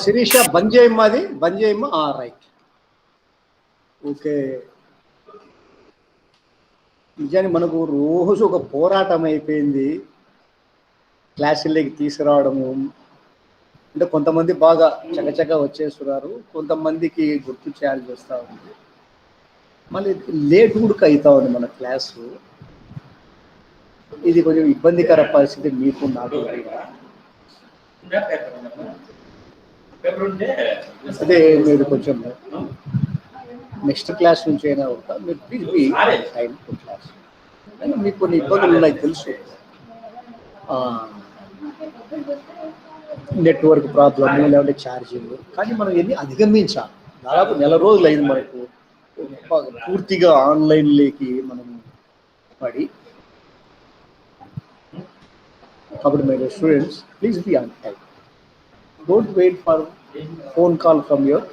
శిరీష బంద్ చేయమ్మా, అది బంద్ చేయమ్మా. Right, okay. నిజానికి మనకు రోజు ఒక పోరాటం అయిపోయింది క్లాసుల్లోకి తీసుకురావడము. అంటే కొంతమంది బాగా చకచక వచ్చేస్తున్నారు, కొంతమందికి గుర్తు చేయాల్సి వస్తూ ఉంది. మళ్ళీ లేట్ కూడా అవుతా ఉంది మన క్లాసు. ఇది కొంచెం ఇబ్బందికర పరిస్థితి మీకు నాకు. అదే మీరు కొంచెం నెక్స్ట్ క్లాస్ నుంచి అయినా ఉంటా మీరు please be time to class. మీకు కొన్ని ఇబ్బందులు ఉన్నాయి తెలుసు, నెట్వర్క్ ప్రాబ్లమ్ లేదంటే ఛార్జింగ్, కానీ మనం ఎన్ని అధిగమించాలి. దాదాపు నెల రోజులు అయింది మనకు పూర్తిగా ఆన్లైన్లోకి మనం పడి. కాబట్టి my students please be on time. Don't wait for phone call from your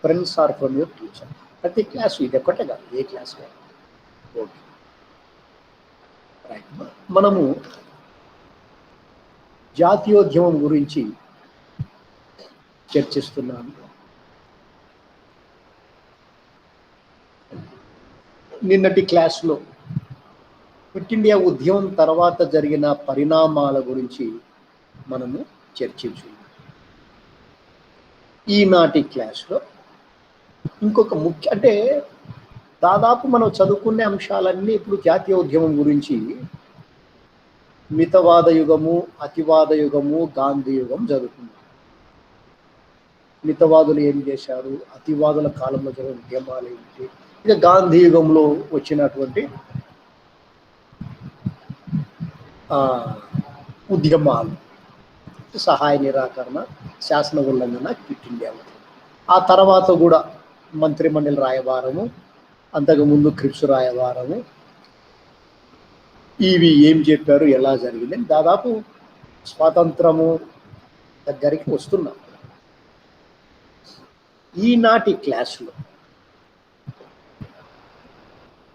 friends or from your teacher. ప్రతి క్లాసు ఇది ఒక్కటే కాదు, ఏ క్లాస్ కాదు. Okay right. మనము జాతీయోద్యమం గురించి చర్చిస్తున్నాను. నిన్నటి క్లాస్లో క్విట్ ఇండియా ఉద్యమం తర్వాత జరిగిన పరిణామాల గురించి మనము చర్చించుకున్నాం. ఈనాటి క్లాస్లో ఇంకొక ముఖ్య, అంటే దాదాపు మనం చదువుకునే అంశాలన్నీ ఇప్పుడు జాతీయ ఉద్యమం గురించి మితవాద యుగము, అతివాద యుగము, గాంధీ యుగం జరుగుతుంది. మితవాదులు ఏం చేశారు, అతివాదుల కాలంలో జరిగిన ఉద్యమాలు ఏంటి, ఇక గాంధీ యుగంలో వచ్చినటువంటి ఉద్యమాలు, సహాయ నిరాకరణ, శాసన ఉల్లంఘన, క్విట్ ఇండియా. ఆ తర్వాత కూడా మంత్రిమండలి రాయబారము, అంతకుముందు క్రిప్స్ రాయబారము, ఇవి ఏం చెప్పారు, ఎలా జరిగింది, దాదాపు స్వాతంత్రము దగ్గరికి వస్తున్నాం. ఈనాటి క్లాసులో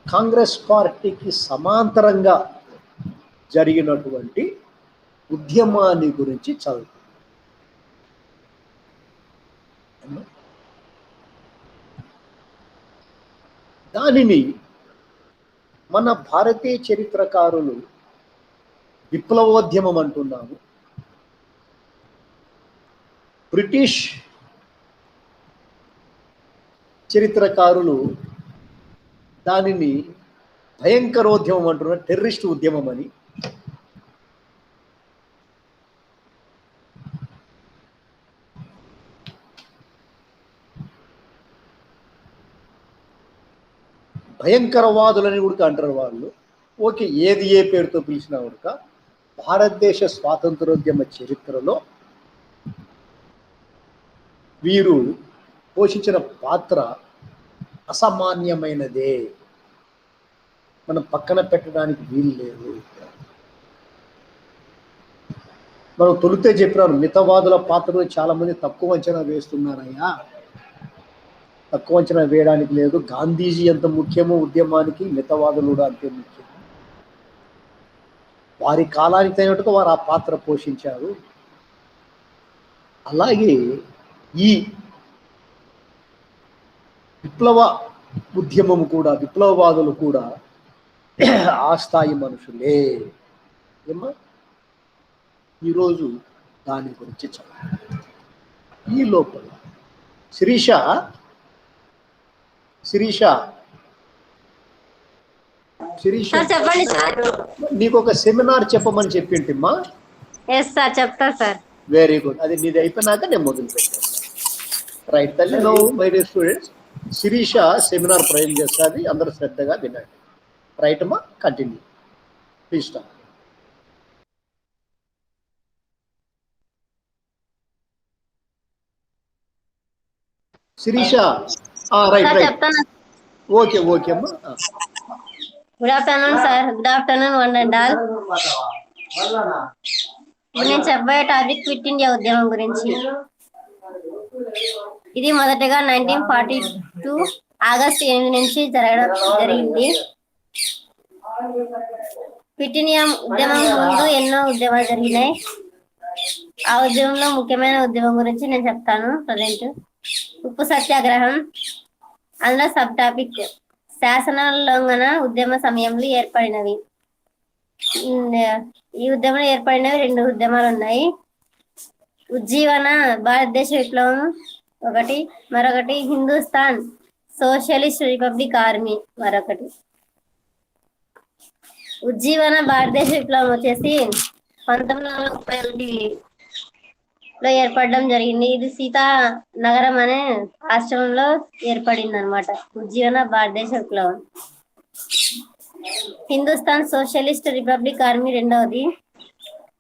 కాంగ్రెస్ పార్టీకి సమాంతరంగా జరిగినటువంటి ఉద్యమాన్ని గురించి చదువు. దానిని మన భారతీయ చరిత్రకారులు విప్లవోద్యమం అంటున్నాము, బ్రిటిష్ చరిత్రకారులు దానిని భయంకరోద్యమం అంటున్నారు, టెర్రరిస్ట్ ఉద్యమం అని. భయంకరవాదులని కూడా అంటారు వాళ్ళు. ఓకే, ఏది ఏ పేరుతో పిలిచినా కూడా భారతదేశ స్వాతంత్రోద్యమ చరిత్రలో వీరు పోషించిన పాత్ర అసామాన్యమైనదే, మనం పక్కన పెట్టడానికి వీలు లేదు. మనం తొలితే చెప్పినారు, మితవాదుల పాత్రను చాలా మంది తక్కువ అంచనా వేస్తున్నారయ్యా. తక్కువ అంచనా వేయడానికి లేదు. గాంధీజీ ఎంత ముఖ్యమో ఉద్యమానికి, మితవాదులు కూడా అంతే ముఖ్యం. వారి కాలానికి తగినట్టుగా వారు ఆ పాత్ర పోషించారు. అలాగే ఈ విప్లవ ఉద్యమం కూడా, విప్లవవాదులు కూడా ఆ స్థాయి మనుషులే. ఏమా ఈరోజు దాని గురించి చదువు. ఈ లోపల శిరీష చెప్పండి సార్. నీకు ఒక సెమినార్ చెప్పమని చెప్పింటిమ్మా. ఎస్ సార్, చెప్తా సార్. Very good. అది నీది అయిపోయినాక నేను మొదలు పెట్టాను. రైట్ తల్లి. Now my dear students, Sirisha seminar ప్రయోగం చేస్తుంది, అందరూ శ్రద్ధగా వినండి. రైట్ అమ్మా, continue please start. Sirisha right right, okay okay అమ్మా. Good afternoon sir. Good afternoon one and all. నేను చెప్పబోయే టాపిక్ క్విట్ ఇండియా ఉద్యమం గురించి. ఇది మొదటగా 1942 ఆగస్టు 8 నుంచి జరిగింది. క్విట్ ఇండియా ఉద్యమం ముందు ఎన్నో ఉద్యమాలు జరిగినాయి. ఆ ఉద్యమంలో ముఖ్యమైన ఉద్యమం గురించి నేను చెప్తాను ప్రజెంట్. ఉప్పు సత్యాగ్రహం, అందులో సబ్ టాపిక్ శాసనోల్లంఘన ఉద్యమ సమయంలో ఏర్పడినవి. ఈ ఉద్యమంలో ఏర్పడినవి 2 ఉద్యమాలు ఉన్నాయి. ఉజ్జీవన భారతదేశ విప్లవం ఒకటి, మరొకటి హిందుస్థాన్ సోషలిస్ట్ రిపబ్లిక్ ఆర్మీ మరొకటి. ఉజ్జీవన భారతదేశ విప్లవం వచ్చేసి 1931లో ఏర్పడడం జరిగింది. ఇది సీతా నగరం అనే రాష్ట్రంలో ఏర్పడింది అనమాట ఉజ్జీవన భారతదేశ విప్లవం. హిందుస్థాన్ సోషలిస్ట్ రిపబ్లిక్ ఆర్మీ రెండవది.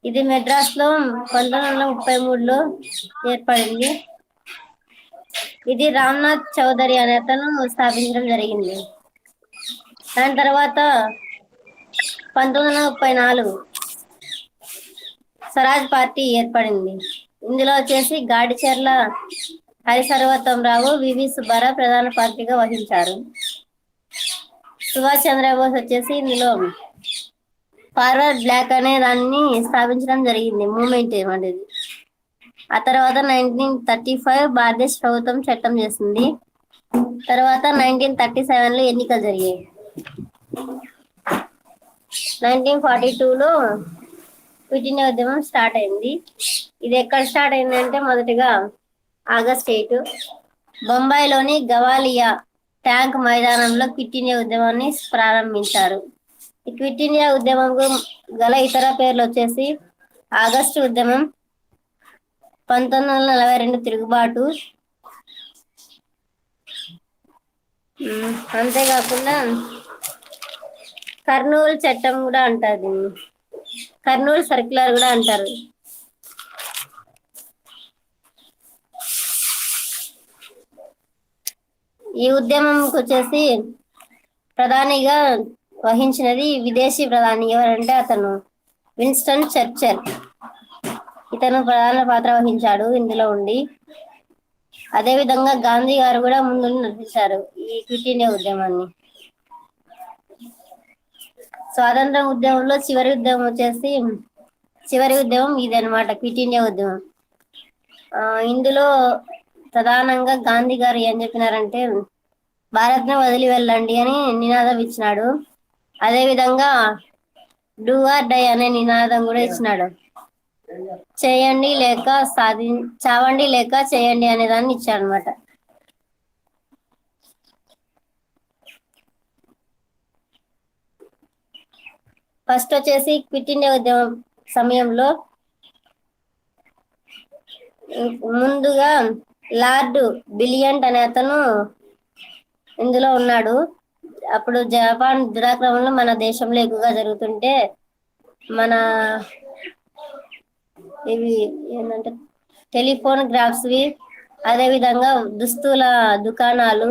ఇది మెడ్రాస్ లో 1933లో ఏర్పడింది. ఇది రామ్నాథ్ చౌదరి అనే అతను స్థాపించడం జరిగింది. దాని తర్వాత 1934 స్వరాజ్ పార్టీ ఏర్పడింది. ఇందులో వచ్చేసి గాడిచెర్ల హరిసర్వోత్తంరావు, వివి సుబ్బారావు ప్రధాన పార్టీగా వహించారు. సుభాష్ చంద్రబోస్ వచ్చేసి ఇందులో ఫార్వర్డ్ బ్లాక్ అనే దాన్ని స్థాపించడం జరిగింది, మూమెంట్ అనేది. ఆ తర్వాత 1935 భారతదేశ ప్రభుత్వం చట్టం చేసింది. తర్వాత 1937లో ఎన్నికలు జరిగాయి. 1942లో క్విట్ ఇండియా ఉద్యమం స్టార్ట్ అయింది. ఇది ఎక్కడ స్టార్ట్ అయిందంటే మొదటిగా ఆగస్ట్ 8 బొంబాయిలోని గవాలియా ట్యాంక్ మైదానంలో క్విట్ ఇండియా ఉద్యమాన్ని ప్రారంభించారు. ఈ క్విట్ ఇండియా ఉద్యమం గల ఇతర పేర్లు వచ్చేసి ఆగస్టు ఉద్యమం, 1942 తిరుగుబాటు, అంతేకాకుండా కర్నూలు చట్టం కూడా అంటారు దీన్ని, కర్నూలు సర్క్యులర్ కూడా అంటారు. ఈ ఉద్యమంకి వచ్చేసి ప్రధానిగా వహించినది విదేశీ ప్రధాని ఎవరంటే అతను విన్స్టన్ చర్చల్. ఇతను ప్రధాన పాత్ర వహించాడు ఇందులో ఉండి. అదే విధంగా గాంధీ గారు కూడా ముందు నడిపించారు ఈ క్విట్ ఇండియా ఉద్యమాన్ని. స్వాతంత్ర ఉద్యమంలో చివరి ఉద్యమం ఇది అనమాట, క్విట్ ఇండియా ఉద్యమం. ఇందులో ప్రధానంగా గాంధీ గారు ఏం చెప్పినారంటే భారత్ ను వదిలి వెళ్ళండి అని నినాదం ఇచ్చినాడు. అదే విధంగా డూ ఆర్ డై అనే నినాదం కూడా ఇచ్చినాడు. చేయండి లేక చావండి లేక చేయండి అనే దాన్ని ఇచ్చాడు అనమాట. ఫస్ట్ వచ్చేసి క్విట్ ఇండియా ఉద్యమం సమయంలో ముందుగా లార్డ్ బిలియంట్ అనే అతను ఇందులో ఉన్నాడు. అప్పుడు జపాన్ దురాక్రమణలు మన దేశంలో ఎక్కువగా జరుగుతుంటే మన ఇవి ఏంటంటే టెలిఫోన్ గ్రాఫ్స్వి, అదే విధంగా దుస్తుల దుకాణాలు,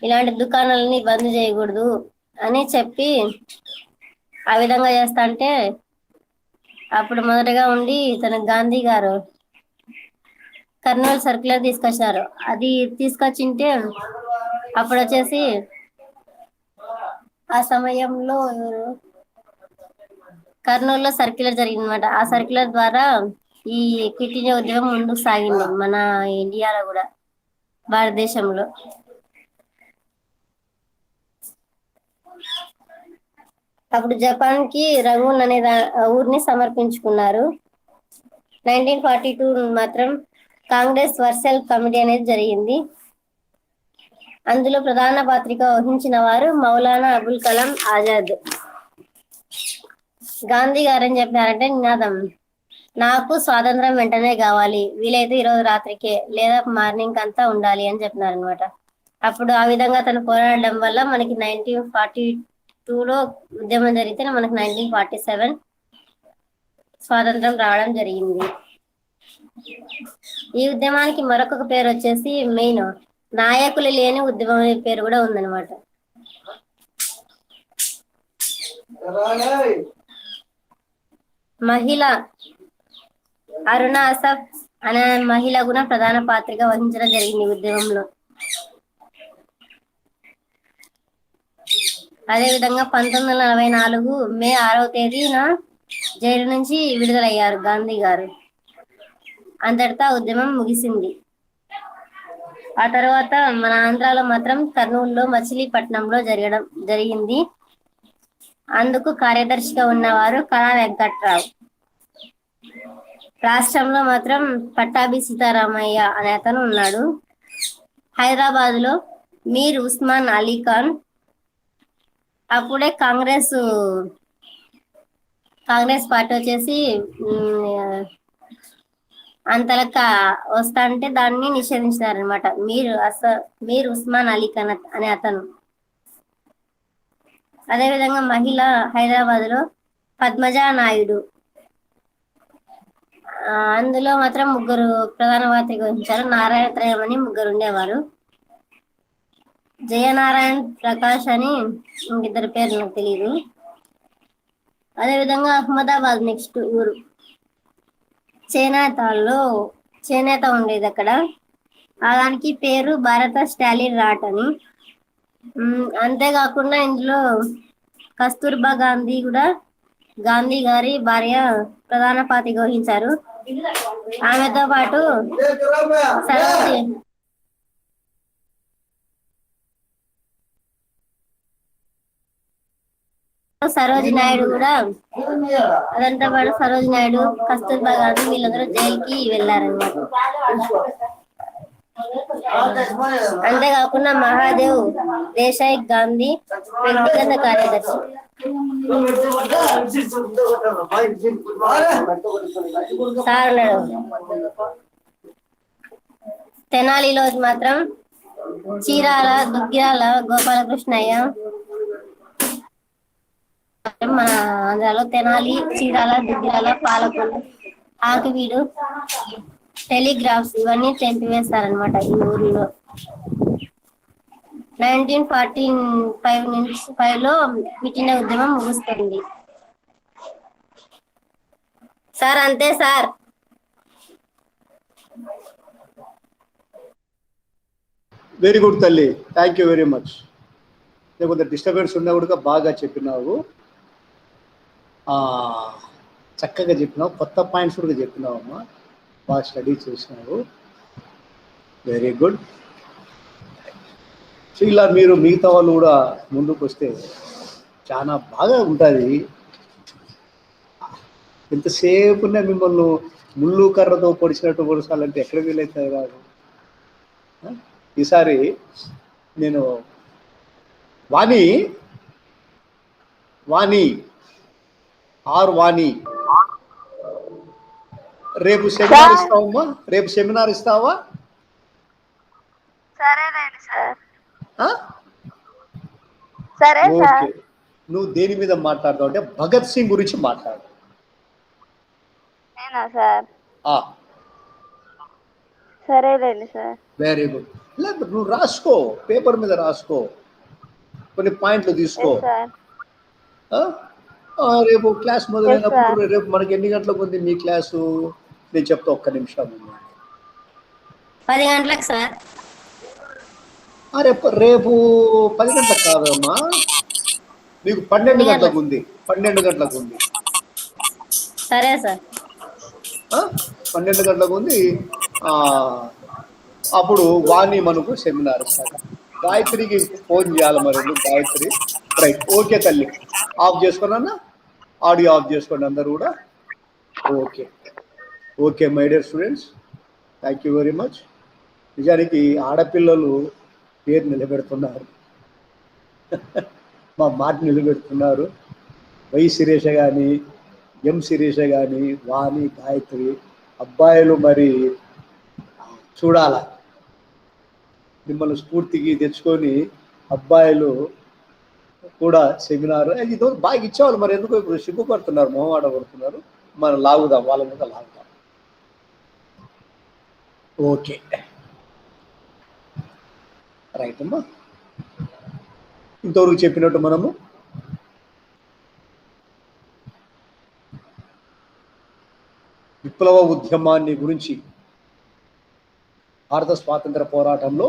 ఇలాంటి దుకాణాలని బంద్ చేయకూడదు అని చెప్పి ఆ విధంగా చేస్తా అంటే అప్పుడు మొదటగా ఉండి తన గాంధీ గారు కర్నూలు సర్క్యులర్ తీసుకొచ్చారు. అది తీసుకొచ్చింటే అప్పుడు వచ్చేసి ఆ సమయంలో కర్నూలులో సర్క్యులర్ జరిగింది అనమాట. ఆ సర్క్యులర్ ద్వారా ఈ క్విట్ ఇండియా ఉద్యమం ముందుకు సాగింది మన ఇండియాలో కూడా, భారతదేశంలో. అప్పుడు జపాన్ కి రంగూన్ అనే ఊరిని సమర్పించుకున్నారు. 1942 మాత్రం కాంగ్రెస్ వర్సల్ కమిటీ అనేది జరిగింది. అందులో ప్రధాన పాత్రిక వహించిన వారు మౌలానా అబుల్ కలాం ఆజాద్. గాంధీ గారు ఏం చెప్పారంటే నినాదం, నాకు స్వాతంత్రం వెంటనే కావాలి, వీలైతే ఈరోజు రాత్రికే లేదా మార్నింగ్ అంతా ఉండాలి అని చెప్పినారు అనమాట. అప్పుడు ఆ విధంగా తను పోరాడడం వల్ల మనకి 1942లో ఉద్యమం జరిగితే మనకి 1947 స్వాతంత్రం రావడం జరిగింది. ఈ ఉద్యమానికి మరొక పేరు వచ్చేసి మెయిన్ నాయకులు లేని ఉద్యమం అనే పేరు కూడా ఉందన్నమాట. మహిళ అరుణ అసఫ్ అనే మహిళ కూడా ప్రధాన పాత్రగా వహించడం జరిగింది ఈ ఉద్యమంలో. అదేవిధంగా 1944 మే 6వ తేదీన జైలు నుంచి విడుదలయ్యారు గాంధీ గారు. అంతటితో ఉద్యమం ముగిసింది. ఆ తర్వాత మన ఆంధ్రాలో మాత్రం కర్నూలులో మచిలీపట్నంలో జరిగింది. అందుకు కార్యదర్శిగా ఉన్నవారు కళా వెంకట్రావు. రాష్ట్రంలో మాత్రం పట్టాభి సీతారామయ్య అనే అతను ఉన్నాడు. హైదరాబాద్ లో మీర్ ఉస్మాన్ అలీ ఖాన్. అప్పుడే కాంగ్రెస్ పార్టీ వచ్చేసి అంతలక వస్తా అంటే దాన్ని నిషేధించారనమాట. మీర్ ఉస్మాన్ అలీ ఖాన్ అనే అతను. అదేవిధంగా మహిళ హైదరాబాద్ లో పద్మజా నాయుడు. అందులో మాత్రం ముగ్గురు ప్రధాన పాత్ర వహించారు. నారాయణ త్రయం అని ముగ్గురు ఉండేవారు. జయనారాయణ ప్రకాష్ అని ఇంకిద్దరు పేరు నాకు తెలియదు. అదేవిధంగా అహ్మదాబాద్ నెక్స్ట్ ఊరు. చేనేత ఉండేది అక్కడ. దానికి పేరు భారత స్టాలిన్ రాట్ అని. అంతేకాకుండా ఇందులో కస్తూర్బా గాంధీ కూడా గాంధీ గారి భార్య ప్రధాన పాత్ర వహించారు. ఆమెతో పాటు సరోజి నాయుడు కూడా, అదంతా పాటు సరోజి నాయుడు, కస్తూర్బా గాంధీ వీళ్ళందరూ జైలుకి వెళ్ళారన్నమాట. అంతేకాకుండా మహాదేవ్ దేశాయ్ గాంధీ వ్యక్తిగత కార్యదర్శి. తెనాలిలో మాత్రం చీరాల దుగ్గిరాల గోపాలకృష్ణయ్య. మన ఆంధ్రాలో తెనాలి, చీరాల, దుగ్గిరాల, పాలకొల్లు, ఆకివీడు, టెలిగ్రాఫ్స్ ఇవన్నీ తెంపివేస్తారనమాట ఈ ఊరిలో. 1945 లో మిటిన ఉద్యమం ముగుస్తుంది. సార్ అంతే సార్. వెరీ గుడ్ తల్లి, థ్యాంక్ యూ వెరీ మచ్. కొంత డిస్టర్బెన్స్ ఉన్నా కూడా బాగా చెప్పినావు, చక్కగా చెప్పినావు, కొత్త పాయింట్స్ కూడా చెప్పినావు అమ్మా, బాగా స్టడీ చేసినావు, వెరీ గుడ్. సో ఇలా మీరు మిగతా వాళ్ళు కూడా ముందుకు వస్తే చాలా బాగా ఉంటుంది. ఎంతసేపునే మిమ్మల్ని ముళ్ళు కర్రతో పొడిచినట్టు పొడిచాలంటే ఎక్కడ వీలవుతుంది కాదు. ఈసారి నేను వాణి రేపు సెమినార్ ఇస్తావమ్మా? రేపు సెమినార్ ఇస్తావా? సరేనండి సార్. సరే సార్. నువ్వు దేని మీద మాట్లాడతావు అంటే భగత్ సింగ్ గురించి మాట్లాడు. సార్ సరేనండి సార్. Very good. లేదు నువ్వు రాసుకో, పేపర్ మీద రాసుకో, కొన్ని పాయింట్లు తీసుకో. రేపు క్లాస్ మొదలైనప్పుడు, రేపు మనకి ఎన్ని గంటలకు ఉంది మీ క్లాసు నేను చెప్తా, ఒక్క నిమిషం. 10 గంటలకు సార్. రేపు 10 గంటలకు కాదమ్మా, మీకు 12 గంటలకు ఉంది. 12 గంటలకు ఉంది. సరే సార్. 12 గంటలకు ఉంది. అప్పుడు వాణి మనకు సెమినార్ ఇస్తాడు. గాయత్రికి ఫోన్ చేయాలి మరి. గాయత్రి రైట్. ఓకే తల్లి, ఆఫ్ చేసుకోండి, ఆడియో ఆఫ్ చేసుకోండి అందరు కూడా. Okay okay my dear students, thank you very much. నిజానికి ఆడపిల్లలు పేరు నిలబెడుతున్నారు, మా మాట నిలబెడుతున్నారు. వై శిరీష కానీ, ఎం శిరీష కానీ, వాణి, గాయత్రి. అబ్బాయిలు మరి చూడాల, మిమ్మల్ని స్ఫూర్తికి తెచ్చుకొని అబ్బాయిలు కూడా సెమినార్ ఇది బాగా ఇచ్చేవాళ్ళు. మరి ఎందుకు ఇప్పుడు సిగ్గుపడుతున్నారు, మొహమాట పడుతున్నారు? మనం లాగుదాం, వాళ్ళ మీద లాగుదాం. ఓకే రైట్ అమ్మా. ఇంతవరకు చెప్పినట్టు మనము విప్లవ ఉద్యమాన్ని గురించి, భారత స్వాతంత్ర పోరాటంలో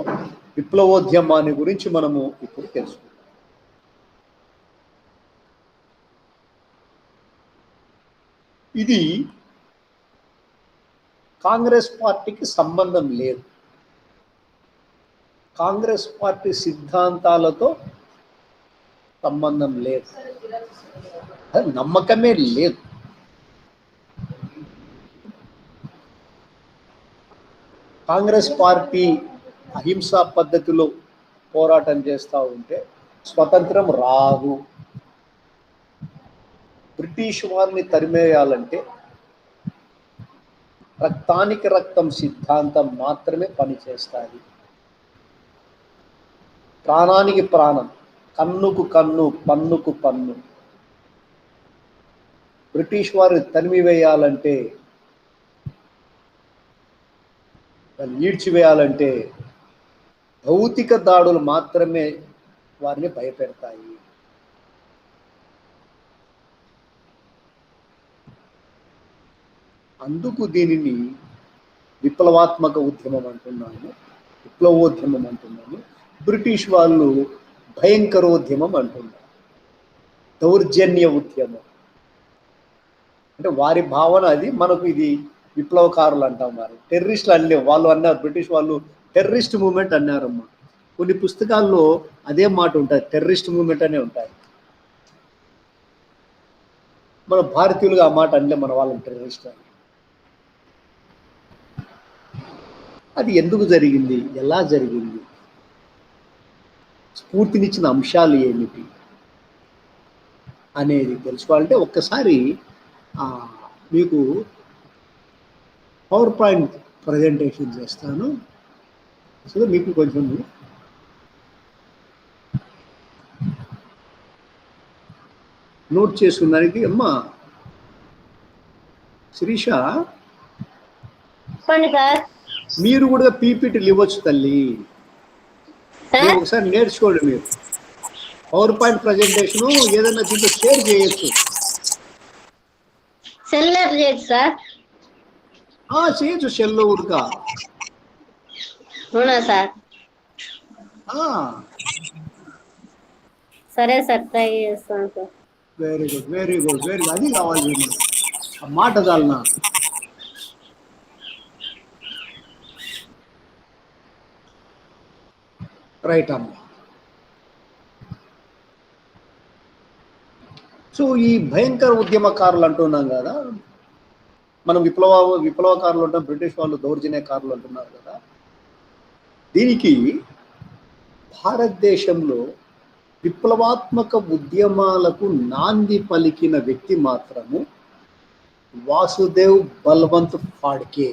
విప్లవోద్యమాన్ని గురించి మనము ఇప్పుడు తెలుసుకుందాం. ఇది కాంగ్రెస్ పార్టీకి సంబంధం లేదు. కాంగ్రెస్ పార్టీ సిద్ధాంతాలతో సంబంధం లేదు, అది నమ్మకమే లేదు. కాంగ్రెస్ పార్టీ అహింసా పద్ధతిలో పోరాటం చేస్తూ ఉంటే స్వతంత్రం రాదు. బ్రిటిష్ వారిని తరిమేయాలంటే రక్తానికి రక్తం సిద్ధాంతం మాత్రమే పనిచేస్తుంది. ప్రాణానికి ప్రాణం, కన్నుకు కన్ను, పన్నుకు పన్ను. బ్రిటిష్ వారిని తరిమివేయాలంటే, ఈడ్చివేయాలంటే భౌతిక దాడులు మాత్రమే వారిని భయపెడతాయి. అందుకు దీనిని విప్లవాత్మక ఉద్యమం అంటున్నాను, విప్లవోద్యమం అంటున్నాను. బ్రిటిష్ వాళ్ళు భయంకరోద్యమం అంటున్నారు, దౌర్జన్య ఉద్యమం. అంటే వారి భావన అది. మనకు ఇది విప్లవకారులు అంటాం, వారు టెర్రరిస్టులు అనలే. వాళ్ళు అన్నారు, బ్రిటిష్ వాళ్ళు టెర్రరిస్ట్ మూవ్మెంట్ అన్నారమ్మా. కొన్ని పుస్తకాల్లో అదే మాట ఉంటుంది, టెర్రరిస్ట్ మూవ్మెంట్ అనే ఉంటాయి. మన భారతీయులుగా ఆ మాట అనలే మన వాళ్ళని టెర్రరిస్ట్ అని. అది ఎందుకు జరిగింది, ఎలా జరిగింది, స్ఫూర్తినిచ్చిన అంశాలు ఏమిటి అనేది తెలుసుకోవాలంటే ఒక్కసారి మీకు పవర్ పాయింట్ ప్రజెంటేషన్ చేస్తాను. సో మీకు కొంచెం నోట్ చేసుకున్నానికి. అమ్మా శిరీష, మీరు కూడా పీపీటీలు ఇవ్వచ్చు తల్లి, ఒకసారి నేర్చుకోండి. మీరు పవర్ పాయింట్ ప్రజెంటేషన్ ఏదైనా దీంట్లో షేర్ చేయొచ్చు. చేయొచ్చు సెల్లో ఉడక. సరే సార్, ట్రై చేస్తాను sir. Very good, very good, very good. అది కావాలి, ఆ మాట చాలనా. రైట్ అమ్మ. సో ఈ భయంకర ఉద్యమకారులు అంటున్నాం కదా, మనం విప్లవకారులు అంటాం, బ్రిటిష్ వాళ్ళు దౌర్జన్యకారులు అంటున్నారు కదా. దీనికి భారతదేశంలో విప్లవాత్మక ఉద్యమాలకు నాంది పలికిన వ్యక్తి మాత్రము వాసుదేవ్ బలవంత్ ఫాడ్కే.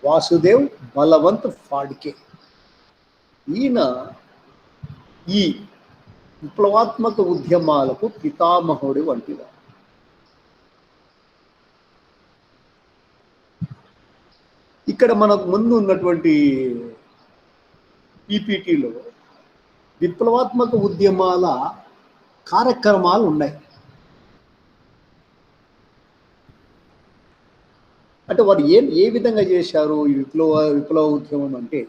వాసుదేవ్ బలవంత్ ఫాడ్కే. ఈయన ఈ విప్లవాత్మక ఉద్యమాలకు పితామహుడు వంటివాడు. ఇక్కడ మనకు ముందు ఉన్నటువంటి పీపీటీలో విప్లవాత్మక ఉద్యమాల కార్యక్రమాలు ఉన్నాయి. అంటే వారు ఏ విధంగా చేశారు ఈ విప్లవ ఉద్యమం అంటే,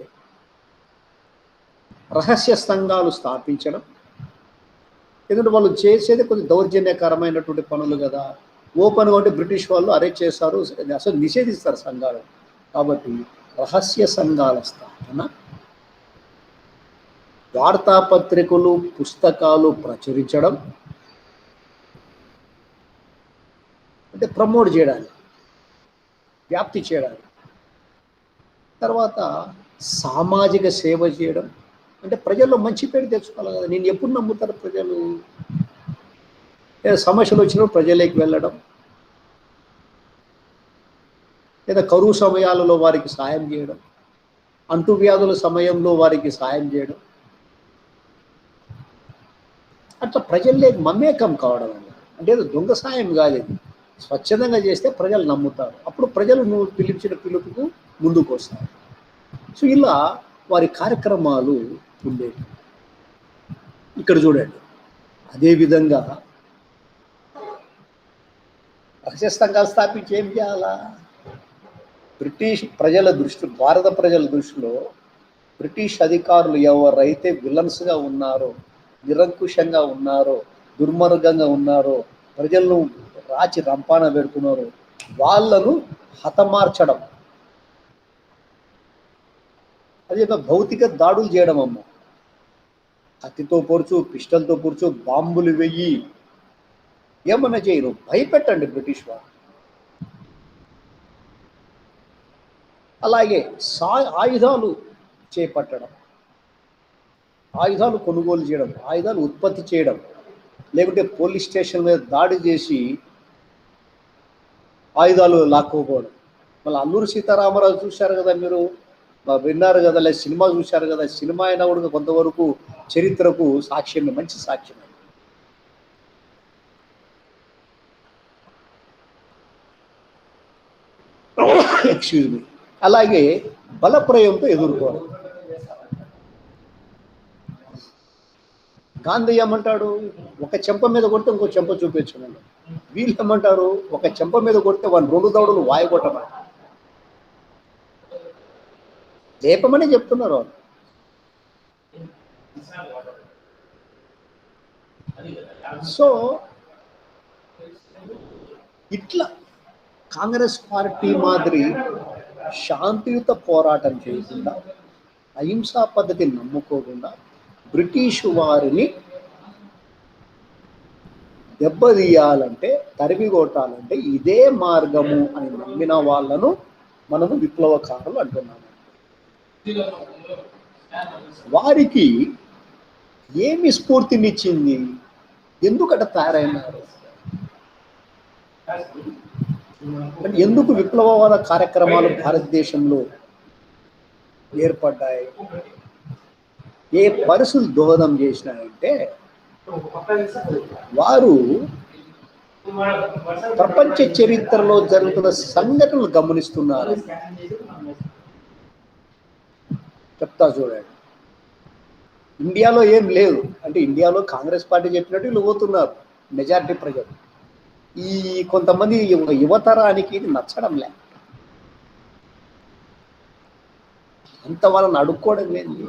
రహస్య సంఘాలు స్థాపించడం. ఎందుకంటే వాళ్ళు చేసేది కొంచెం దౌర్జన్యకరమైనటువంటి పనులు కదా. ఓపెన్గా ఉంటే బ్రిటిష్ వాళ్ళు అరెస్ట్ చేస్తారు, అసలు నిషేధిస్తారు సంఘాలు. కాబట్టి రహస్య సంఘాల స్థాపన, వార్తాపత్రికలు, పుస్తకాలు ప్రచురించడం, అంటే ప్రమోట్ చేయడానికి, వ్యాప్తి చేయడానికి. తర్వాత సామాజిక సేవ చేయడం, అంటే ప్రజల్లో మంచి పేరు తెచ్చుకోవాలి కదా. నేను ఎప్పుడు నమ్ముతారు ప్రజలు? సమస్యలు వచ్చినప్పుడు ప్రజలకు వెళ్ళడం, లేదా కరువు సమయాలలో వారికి సాయం చేయడం, అంటువ్యాధుల సమయంలో వారికి సాయం చేయడం, అట్లా ప్రజల్లోకి మమేకం కావడం అంటే దొంగ సాయం కాదు, ఇది స్వచ్ఛందంగా చేస్తే ప్రజలు నమ్ముతారు. అప్పుడు ప్రజలు నువ్వు పిలిచిన పిలుపుకు ముందుకు వస్తారు. సో ఇలా వారి కార్యక్రమాలు ఉండేవి. ఇక్కడ చూడండి, అదేవిధంగా రహస్య సంఘాలు స్థాపించి ఏం చేయాలా? బ్రిటిష్ ప్రజల దృష్టి, భారత ప్రజల దృష్టిలో బ్రిటిష్ అధికారులు ఎవరైతే విలన్స్గా ఉన్నారో, నిరంకుశంగా ఉన్నారో, దుర్మార్గంగా ఉన్నారో, ప్రజలను రాచి రంపాన పెడుతున్నారో వాళ్ళను హతమార్చడం, అది ఒక భౌతిక దాడులు చేయడం అమ్మ. కత్తితో పొడుచు, పిస్టల్తో పొడుచు, బాంబులు వెయ్యి, ఏమన్నా చేయరు. భయపెట్టండి బ్రిటిష్ వారు. అలాగే ఆయుధాలు చేపట్టడం, ఆయుధాలు కొనుగోలు చేయడం, ఆయుధాలు ఉత్పత్తి చేయడం, లేకుంటే పోలీస్ స్టేషన్ మీద దాడి చేసి ఆయుధాలు లాక్కోపోవడం. మళ్ళీ అల్లూరి సీతారామరాజు చూశారు కదా మీరు, విన్నారు కదా, లేదా సినిమా చూశారు కదా. సినిమా అయినా కూడా కొంతవరకు చరిత్రకు సాక్ష్యమే, మంచి సాక్ష్యమే. Excuse me. అలాగే బలప్రయోగంతో ఎదుర్కోవడం. గాంధీ ఏమంటాడు, ఒక చెంప మీద కొడితే ఇంకో చెంప చూపించమని. వీళ్ళు ఏమంటారు, ఒక చెంప మీద కొడితే వాళ్ళు 2 దవడలు వాయగొట్టమని, లేపమని చెప్తున్నారు వాళ్ళు. సో ఇట్లా కాంగ్రెస్ పార్టీ మాదిరి శాంతియుత పోరాటం చేయకుండా, అహింసా పద్ధతిని నమ్ముకోకుండా బ్రిటిష్ వారిని దెబ్బతీయాలంటే, తరిమి కొట్టాలంటే ఇదే మార్గము అని నమ్మిన వాళ్ళను మనము విప్లవకారులు అంటున్నాము. వారికి ఏమి స్ఫూర్తినిచ్చింది, ఎందుకట తయారైనారు, ఎందుకు విప్లవవాద కార్యక్రమాలు భారతదేశంలో ఏర్పడ్డాయి, ఏ పరిస్థితులు దోహదం చేసినాయంటే, వారు ప్రపంచ చరిత్రలో జరుగుతున్న సంఘటనలు గమనిస్తున్నారు. చెప్తా చూడండి. ఇండియాలో ఏం లేదు అంటే, ఇండియాలో కాంగ్రెస్ పార్టీ చెప్పినట్టు వీళ్ళు పోతున్నారు మెజారిటీ ప్రజలు. ఈ కొంతమంది యువతరానికి ఇది నచ్చడం లే. అంత వాళ్ళని అడుక్కోవడం ఏంది,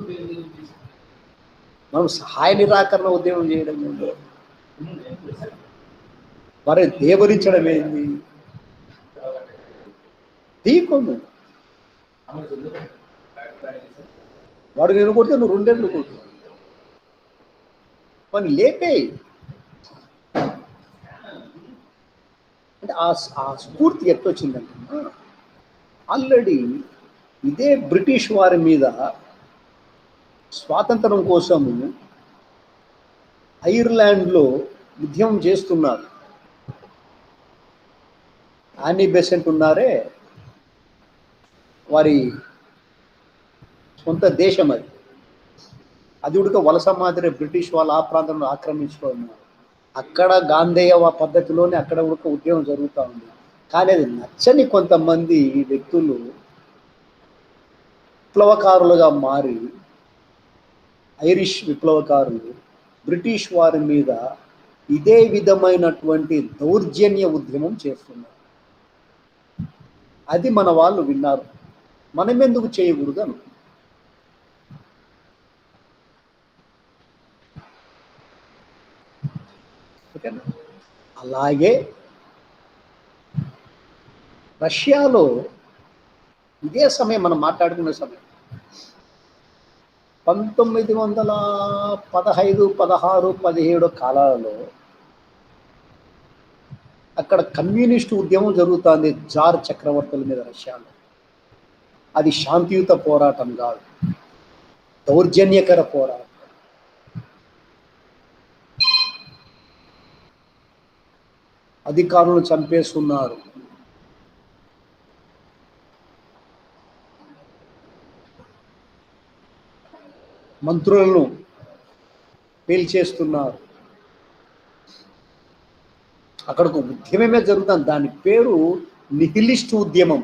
మనం సహాయ నిరాకరణ ఉద్యమం చేయడం ఏంది, మరి దేవరించడం ఏంది, తీకొను. వాడు నేను కొడితే నువ్వు 2 ఏళ్ళు కొట్టు, వాడిని లేపేయి. అంటే ఆ స్ఫూర్తి ఎట్లొచ్చిందంటే, ఆల్రెడీ ఇదే బ్రిటిష్ వారి మీద స్వాతంత్రం కోసము ఐర్లాండ్లో ఉద్యమం చేస్తున్నారు. యానీ బెసెంట్ ఉన్నారే, వారి సొంత దేశం అది. అది ఉడక వలస మాదిరి బ్రిటిష్ వాళ్ళు ఆ ప్రాంతంలో ఆక్రమించుకున్నారు. అక్కడ గాంధేయ పద్ధతిలోనే అక్కడ ఉడక ఉద్యమం జరుగుతూ ఉంది. కానీ అది నచ్చని కొంతమంది వ్యక్తులు విప్లవకారులుగా మారి, ఐరిష్ విప్లవకారులు బ్రిటిష్ వారి మీద ఇదే విధమైనటువంటి దౌర్జన్య ఉద్యమం చేస్తున్నారు. అది మన వాళ్ళు విన్నారు, మనం ఎందుకు చేయకూడదు అనుకున్నాం. ఓకేనా. అలాగే రష్యాలో ఇదే సమయం మనం మాట్లాడుకునే సమయం 1915, 16, 17 కాలాలలో అక్కడ కమ్యూనిస్టు ఉద్యమం జరుగుతుంది జార్ చక్రవర్తుల మీద రష్యాలో. అది శాంతియుత పోరాటం కాదు, దౌర్జన్యకర పోరాటం. అధికారులను చంపేస్తున్నారు. మంత్రులను పేల్చేస్తున్నారు. అక్కడ ఒక ఉద్యమమే జరుగుతుంది, దాని పేరు నిహిలిస్ట్ ఉద్యమం.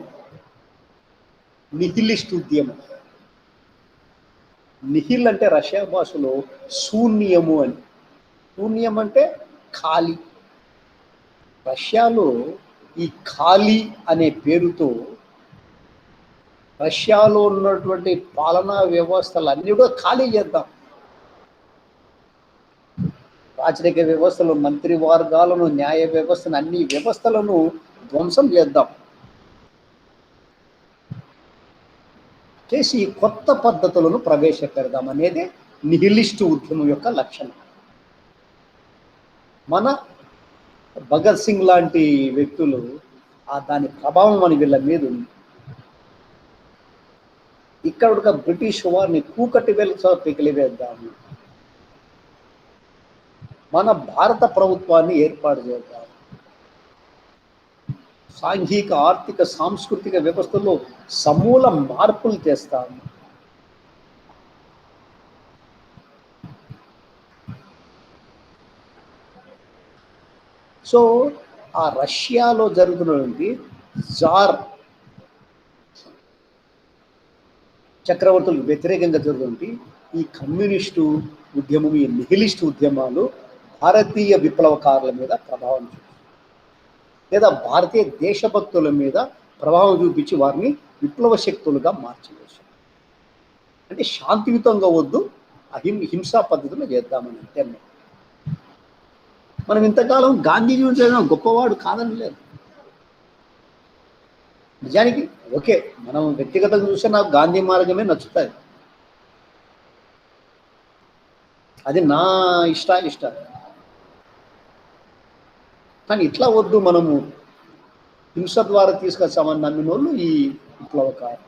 నిహిలిస్ట్ ఉద్యమం. నిహిల్ అంటే రష్యా భాషలో శూన్యము అని. శూన్యం అంటే ఖాళీ. రష్యాలో ఈ ఖాళీ అనే పేరుతో రష్యాలో ఉన్నటువంటి పాలనా వ్యవస్థలు అన్నీ కూడా ఖాళీ చేద్దాం. రాచరిక వ్యవస్థలు, మంత్రివర్గాలను, న్యాయ వ్యవస్థను, అన్ని వ్యవస్థలను ధ్వంసం చేద్దాం చేసి కొత్త పద్ధతులను ప్రవేశపెడదాం అనేది నిహిలిస్టు ఉద్యమం యొక్క లక్షణం. మన భగత్ సింగ్ లాంటి వ్యక్తులు దాని ప్రభావం అని వీళ్ళ మీద ఉంది. ఇక్కడ ఒక బ్రిటిష్ వారిని కూకటి వెలుసా పికిలివేద్దాము, మన భారత ప్రభుత్వాన్ని ఏర్పాటు చేద్దాం, సాంఘిక, ఆర్థిక, సాంస్కృతిక వ్యవస్థలో సమూల మార్పులు చేస్తాము. సో ఆ రష్యాలో జరుగుతున్నటువంటి జార్ చక్రవర్తులకు వ్యతిరేకంగా జరుగుతుంది ఈ కమ్యూనిస్టు ఉద్యమం, ఈ నిహిలిస్టు ఉద్యమాలు భారతీయ విప్లవకారుల మీద ప్రభావం చూపించాయి, లేదా భారతీయ దేశభక్తుల మీద ప్రభావం చూపించి వారిని విప్లవ శక్తులుగా మార్చివేశారు. అంటే శాంతియుతంగా వద్దు, హింసా పద్ధతిలో చేద్దామని అంతే. మనం ఇంతకాలం గాంధీజీ గొప్పవాడు కాదని లేదు. నిజానికి ఓకే, మనం వ్యక్తిగతంగా చూస్తే నాకు గాంధీ మార్గమే నచ్చుతుంది, అది నా ఇష్ట. కానీ ఇట్లా వద్దు, మనము హింస ద్వారా తీసుకొచ్చామని నమ్మిన వాళ్ళు ఈ విప్లవకారు.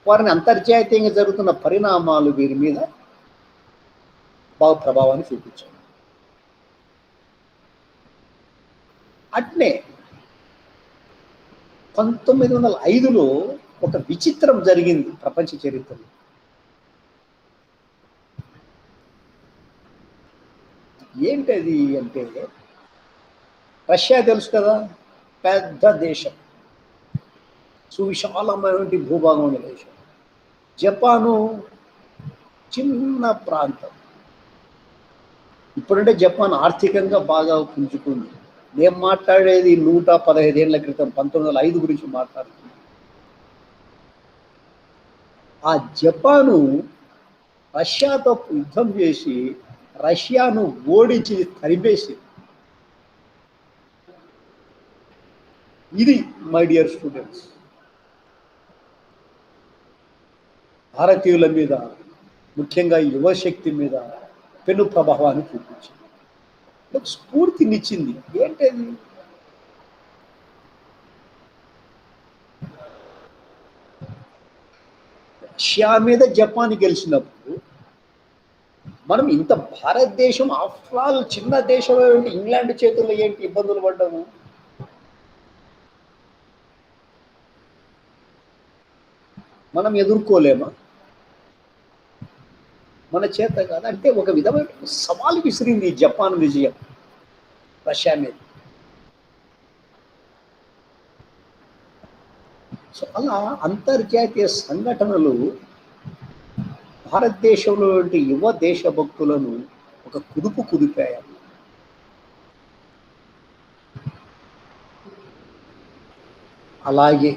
వారిని అంతర్జాతీయంగా జరుగుతున్న పరిణామాలు వీరి మీద బాగా ప్రభావాన్ని చూపించాయి. అట్నే 1905లో ఒక విచిత్రం జరిగింది ప్రపంచ చరిత్రలో. ఏంటది అంటే, రష్యా తెలుసు కదా, పెద్ద దేశం, సువిశాలమైనటువంటి భూభాగం ఉన్న దేశం. జపాను చిన్న ప్రాంతం. ఇప్పుడంటే జపాన్ ఆర్థికంగా బాగా పుంజుకుంది. నేను మాట్లాడేది 115 ఏళ్ల క్రితం 1905 గురించి మాట్లాడుతున్నాను. ఆ జపాను రష్యాతో యుద్ధం చేసి రష్యాను ఓడించి తరిమేసి, ఇది మై డియర్ స్టూడెంట్స్ భారతీయుల మీద, ముఖ్యంగా యువశక్తి మీద పెను ప్రభావాన్ని చూపించింది, స్ఫూర్తినిచ్చింది. ఏంటది? రష్యా మీద జపాన్ గెలిచినప్పుడు మనం ఇంత భారతదేశం ఆఫ్టర్ ఆల్ చిన్న దేశం, ఇంగ్లాండ్ చేతుల్లో ఏంటి ఇబ్బందులు పడ్డాము? మనం ఎదుర్కోలేమా? మన చేత కాదు. అంటే ఒక విధమైన సవాలు విసిరింది జపాన్ విజయం రష్యా మీద. సో అలా అంతర్జాతీయ సంఘటనలు భారతదేశంలో యువ దేశభక్తులను ఒక కుదిపాయి. అలాగే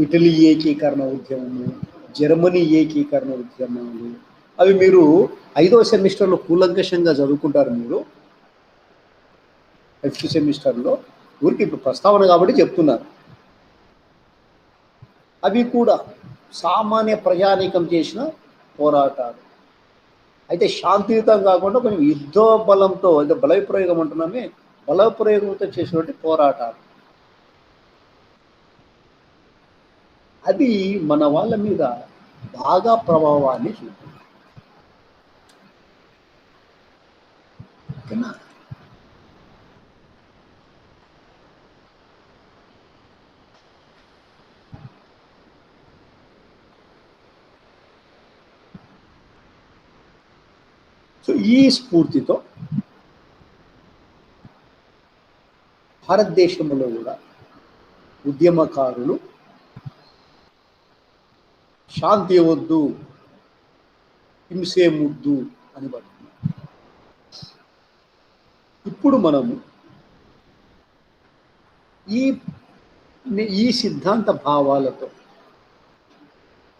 ఇటలీ ఏకీకరణ ఉద్యమము, జర్మనీ ఏకీకరణ ఉద్యమాలు, అవి మీరు 5వ సెమిస్టర్లో కూలంకషంగా చదువుకుంటారు. మీరు 5th సెమిస్టర్లో ఊరికి ఇప్పుడు ప్రస్తావన కాబట్టి చెప్తున్నారు. అవి కూడా సామాన్య ప్రజానీకం చేసిన పోరాటాలు. అయితే శాంతియుతం కాకుండా కొంచెం యుద్ధ బలంతో, అంటే బలప్రయోగం అంటున్నామే, బలప్రయోగంతో చేసినటువంటి పోరాటాలు. అది మన వాళ్ళ మీద బాగా ప్రభావాన్ని చూపింది. ఓకేనా? సో ఈ స్ఫూర్తితో భారతదేశంలో కూడా ఉద్యమకారులు శాంతి వద్దు, హింసే ముద్దు అని పడుతున్నారు. ఇప్పుడు మనము ఈ సిద్ధాంత భావాలతో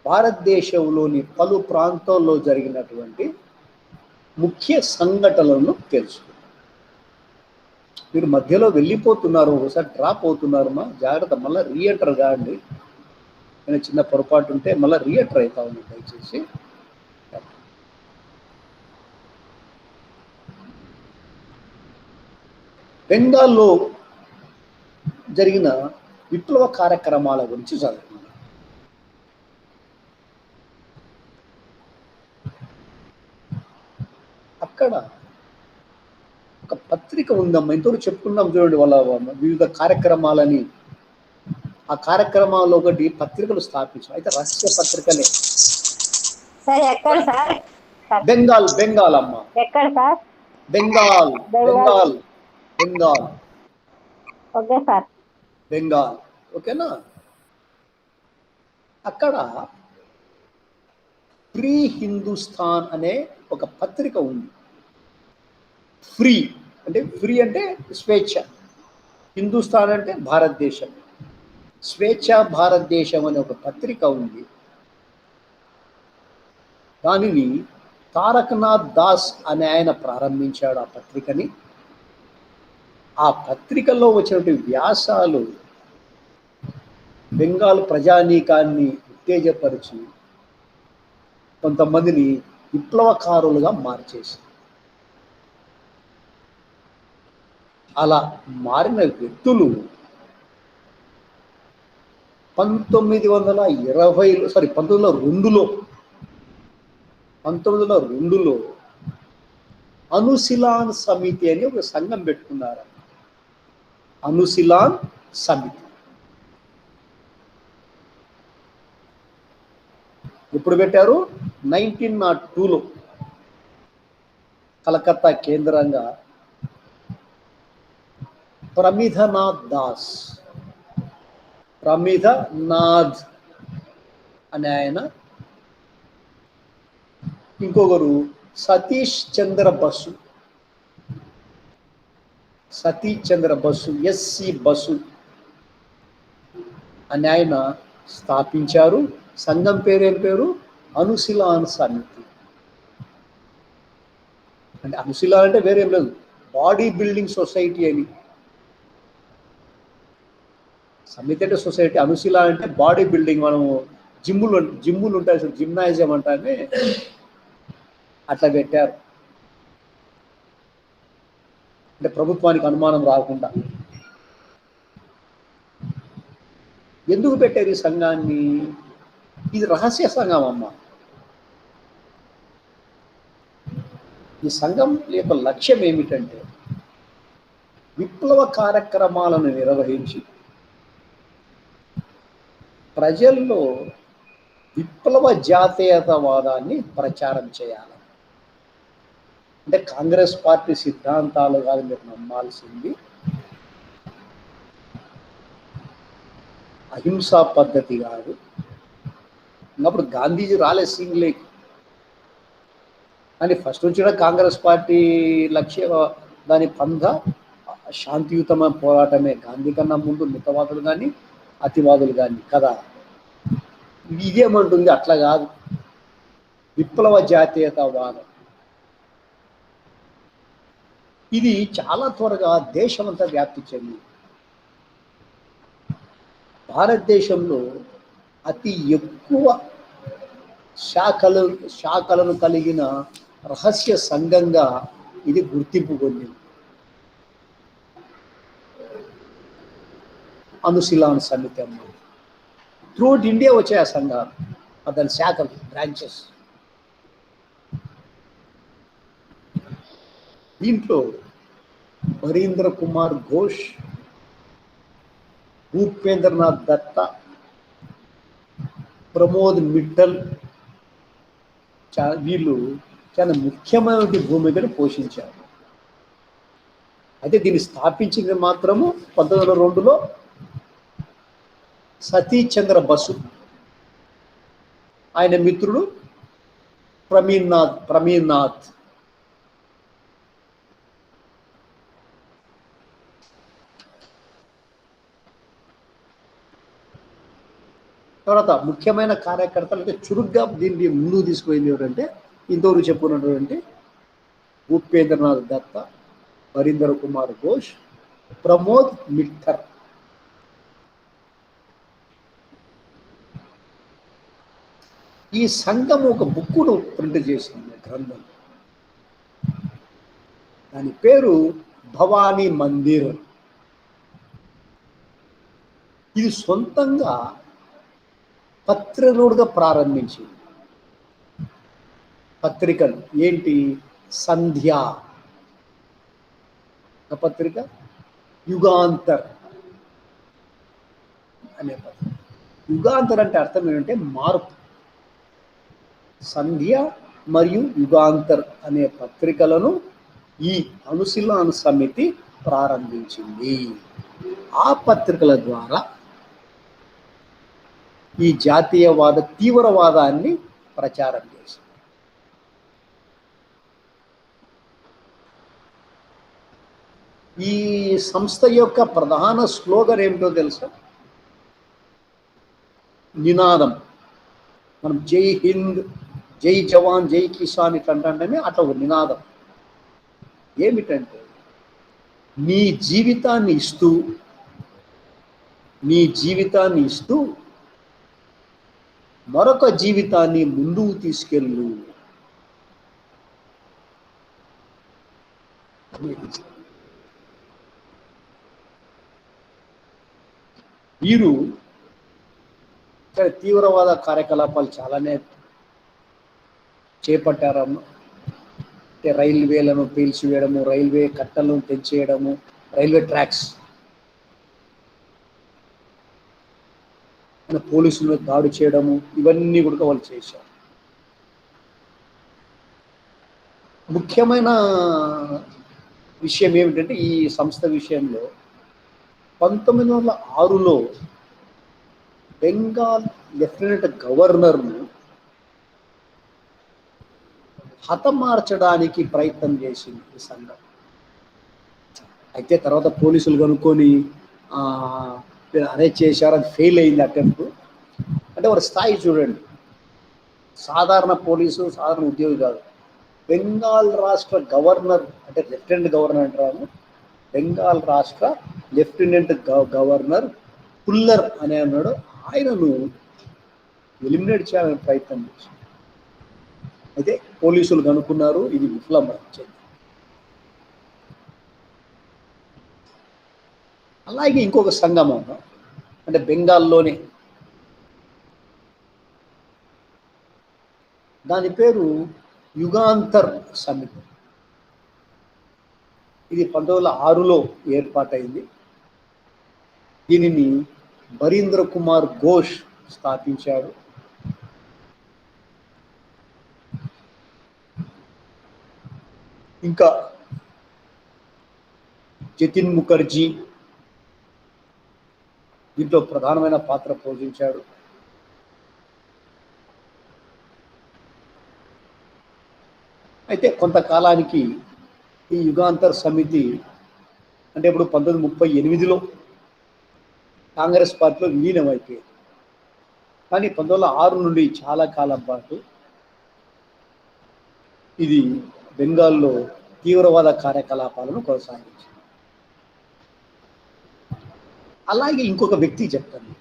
భారతదేశంలోని పలు ప్రాంతాల్లో జరిగినటువంటి ముఖ్య సంఘటనలను తెలుసుకుందాం. మీరు మధ్యలో వెళ్ళిపోతున్నారు, ఒకసారి డ్రాప్ అవుతున్నారమ్మా, జాగ్రత్త, మళ్ళీ రీఎంటర్ కాండి. నేను చిన్న పొరపాటు ఉంటే మళ్ళీ రీఎంటర్ అవుతా ఉంది దయచేసి. బెంగాల్లో జరిగిన విప్లవ కార్యక్రమాల గురించి చదువుకున్నాం. అక్కడ ఒక పత్రిక ఉందమ్మా, ఇంతవరకు చెప్పుకున్నాం చూడండి, వాళ్ళ వివిధ కార్యక్రమాలని. ఆ కార్యక్రమాల్లో ఒకటి పత్రికలు స్థాపించారు, అయితే రహస్య పత్రికలే. సార్ ఎక్కడ సార్? బెంగాల్, బెంగాల్ అమ్మా, ఎక్కడ sir? Bengal, Bengal, Bengal. Okay sir. Bengal, ఓకేనా. అక్కడ ఫ్రీ హిందుస్థాన్ అనే ఒక పత్రిక ఉంది. ఫ్రీ అంటే స్వేచ్ఛ, హిందుస్థాన్ అంటే భారతదేశం, స్వేచ్ఛ భారతదేశం అనే ఒక పత్రిక ఉంది. దానిని తారకనాథ్ దాస్ అనే ఆయన ప్రారంభించాడు ఆ పత్రికని. ఆ పత్రికలో వచ్చినటువంటి వ్యాసాలు బెంగాల్ ప్రజానీకాన్ని ఉత్తేజపరిచి కొంతమందిని విప్లవకారులుగా మార్చేసి, అలా మారిన వ్యక్తులు 1902లో అనుశీలాన్ సమితి అని ఒక సంఘం పెట్టుకున్నారు. అనుశీలాన్ సమితి ఎప్పుడు పెట్టారు? 1902లో కలకత్తా కేంద్రంగా ప్రమిధనాథ్ అనే ఆయన, ఇంకొకరు సతీష్ చంద్ర బసు, ఎస్సి బసు అనే ఆయన స్థాపించారు. సంఘం పేరేం పేరు? అనుశీలాన్ సమితి. అంటే అనుశీలాన్ అంటే వేరేం లేదు, బాడీ బిల్డింగ్ సొసైటీ అని. సమితి అంటే సొసైటీ, అనుశీలాన్ అంటే బాడీ బిల్డింగ్. మనము జిమ్ములు ఉంటాయి సార్, జిమ్నాజియం అంటే అట్లా పెట్టారు. అంటే ప్రభుత్వానికి అనుమానం రాకుండా. ఎందుకు పెట్టారు ఈ సంఘాన్ని? ఇది రహస్య సంఘం అమ్మ. ఈ సంఘం యొక్క లక్ష్యం ఏమిటంటే విప్లవ కార్యక్రమాలను నిర్వహించి ప్రజల్లో విప్లవ జాతీయతవాదాన్ని ప్రచారం చేయాలి. అంటే కాంగ్రెస్ పార్టీ సిద్ధాంతాలు కాదు మీరు నమ్మాల్సింది, అహింసా పద్ధతి కాదు. అప్పుడు గాంధీజీ రాలే సింగ్లేకి అని ఫస్ట్ నుంచి కూడా కాంగ్రెస్ పార్టీ లక్ష్య దాని పంధ శాంతియుతమైన పోరాటమే. గాంధీ కన్నా ముందు మితవాదులు కానీ అతివాదులు కానీ కదా. ఇదేమంటుంది? అట్లా కాదు, విప్లవ జాతీయతవాదం. ఇది చాలా త్వరగా దేశమంతా వ్యాప్తి చెంది భారతదేశంలో అతి ఎక్కువ శాఖలను కలిగిన రహస్య సంఘంగా ఇది గుర్తింపు పొందింది. అనుశీలాన్ సమితి అన్నది త్రూఅవుట్ ఇండియా వచ్చాయి ఆ సంఘాలు, దాని శాఖలు, బ్రాంచెస్. దీంట్లో బరీంద్ర కుమార్ ఘోష్, భూపేంద్రనాథ్ దత్త, ప్రమోద్ మిట్టల్ వీళ్ళు చాలా ముఖ్యమైన భూమికను పోషించారు. అయితే దీన్ని స్థాపించింది మాత్రము 1902లో సతీష్ చంద్ర బసు, ఆయన మిత్రుడు ప్రమీర్నాథ్. తర్వాత ముఖ్యమైన కార్యకర్తలు అంటే చురుగ్గా దీన్ని ముందుకు తీసుకుపోయింది ఎవరంటే ఇంతవరకు చెప్పుకున్నటువంటి భూపేంద్రనాథ్ దత్త, బరీందర్ కుమార్ ఘోష్, ప్రమోద్ మిట్టర్. ఈ సంఘం ఒక బుక్కును ప్రింట్ చేసింది, గ్రంథం. దాని పేరు భవానీ మందిర్. ఇది సొంతంగా పత్రికలుగా ప్రారంభించింది. పత్రికలు ఏంటి? సంధ్య ఒక పత్రిక, యుగాంతర్ అనే పత్రిక. యుగాంతర్ అంటే అర్థం ఏంటంటే మార్పు. సంధ్య మరియు యుగాంతర్ అనే పత్రికలను ఈ అనుశీలన సమితి ప్రారంభించింది. ఆ పత్రికల ద్వారా ఈ జాతీయవాద తీవ్రవాదాన్ని ప్రచారం చేసింది. ఈ సంస్థ యొక్క ప్రధాన స్లోగన్ ఏమిటో తెలుసా? నినాదం. మనం జై హింద్, జై జవాన్, జై కిసాన్ ఇట్లంటే అట్లా ఒక నినాదం. ఏమిటంటే, నీ జీవితాన్ని ఇస్తూ మరొక జీవితాన్ని ముందుకు తీసుకెళ్ళు. వీరు తీవ్రవాద కార్యకలాపాలు చాలానే చేపట్టారమ్మ. అంటే రైల్వేలను పేల్చివేయడము, రైల్వే కట్టలను తెంచేయడము, రైల్వే ట్రాక్స్, పోలీసులను దాడి చేయడము, ఇవన్నీ కూడా వాళ్ళు చేశారు. ముఖ్యమైన విషయం ఏమిటంటే, ఈ సంస్థ విషయంలో 1906లో బెంగాల్ లెఫ్టినెంట్ గవర్నర్ను హతమార్చడానికి ప్రయత్నం చేసింది ఈ సంఘం. అయితే తర్వాత పోలీసులు కనుక్కొని అరెస్ట్ చేశారు. అది ఫెయిల్ అయింది అటెంప్ట్. అంటే వారి స్థాయి చూడండి, సాధారణ పోలీసు, సాధారణ ఉద్యోగి కాదు. బెంగాల్ రాష్ట్ర గవర్నర్, అంటే లెఫ్టినెంట్ గవర్నర్ అంటారు. బెంగాల్ రాష్ట్ర లెఫ్టినెంట్ గవర్నర్ పుల్లర్ అనే అన్నాడు. ఆయనను ఎలిమినేట్ చేయాలని ప్రయత్నం చేశారు. అయితే పోలీసులు కనుక్కున్నారు, ఇది విఫలమైంది. అలాగే ఇంకొక సంఘం అంటే బెంగాల్లోనే, దాని పేరు యుగాంతర్ సమితి. ఇది 1906లో ఏర్పాటైంది. దీనిని బరీంద్ర కుమార్ ఘోష్ స్థాపించాడు. ఇంకా జతిన్ ముఖర్జీ దీంట్లో ప్రధానమైన పాత్ర పోషించాడు. అయితే కొంతకాలానికి ఈ యుగాంతర్ సమితి అంటే ఇప్పుడు 1938లో కాంగ్రెస్ పార్టీలో విలీనం అయిపోయింది. కానీ 1906 నుండి చాలా కాలం పాటు ఇది బెంగాల్లో తీవ్రవాద కార్యకలాపాలను కొనసాగించింది. అలాగే ఇంకొక వ్యక్తి చెప్తాను,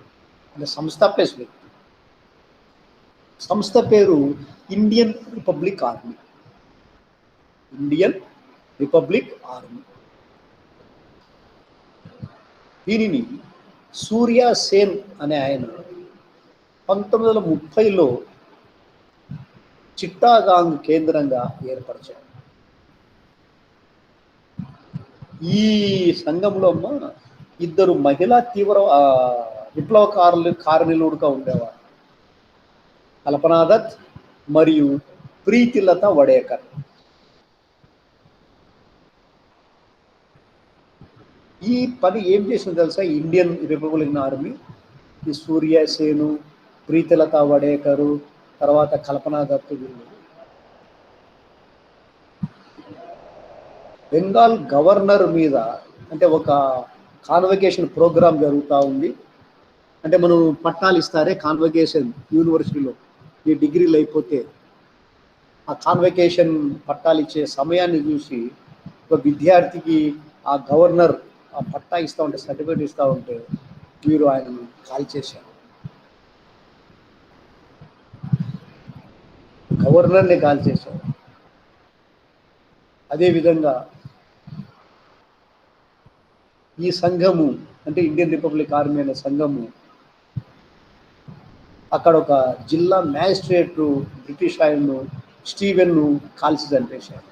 అంటే సంస్థాపేస్ వ్యక్తి. సంస్థ పేరు Indian republic army. Indian republic army. దీనిని సూర్య సేన్ అనే ఆయన 1930లో చిట్టాగాంగ్ కేంద్రంగా ఏర్పరిచారు. ఈ సంఘంలో ఇద్దరు మహిళా తీవ్ర విప్లవకారులుగా ఉండేవారు, కల్పనా దత్ మరియు ప్రీతిలత వడేకర్. ఈ పని ఏం చేసిందో తెలుసా? ఇండియన్ రిపబ్లిక్ ఆర్మీ, ఈ సూర్య సేను, ప్రీతిలత వడేకరు, తర్వాత కల్పనా దత్ బెంగాల్ గవర్నర్ మీద అంటే ఒక కాన్వకేషన్ ప్రోగ్రామ్ జరుగుతూ ఉంది. అంటే మనం పట్టాలు ఇస్తారే కాన్వకేషన్ యూనివర్సిటీలో, ఈ డిగ్రీలు అయిపోతే ఆ కాన్వకేషన్ పట్టాలు ఇచ్చే సమయాన్ని చూసి ఒక విద్యార్థికి ఆ గవర్నర్ ఆ పట్టా ఇస్తూ ఉంటే, సర్టిఫికేట్ ఇస్తూ ఉంటే వీరు ఆయనను కాల్ చేశారు. గవర్నర్ని కాల్ చేశారు. అదేవిధంగా ఈ సంఘము అంటే ఇండియన్ రిపబ్లిక్ ఆర్మీ అనే సంఘము అక్కడ ఒక జిల్లా మ్యాజిస్ట్రేట్ బ్రిటిష్ ఆయన్ను స్టీవెన్ను కాల్చి చంపేశారు.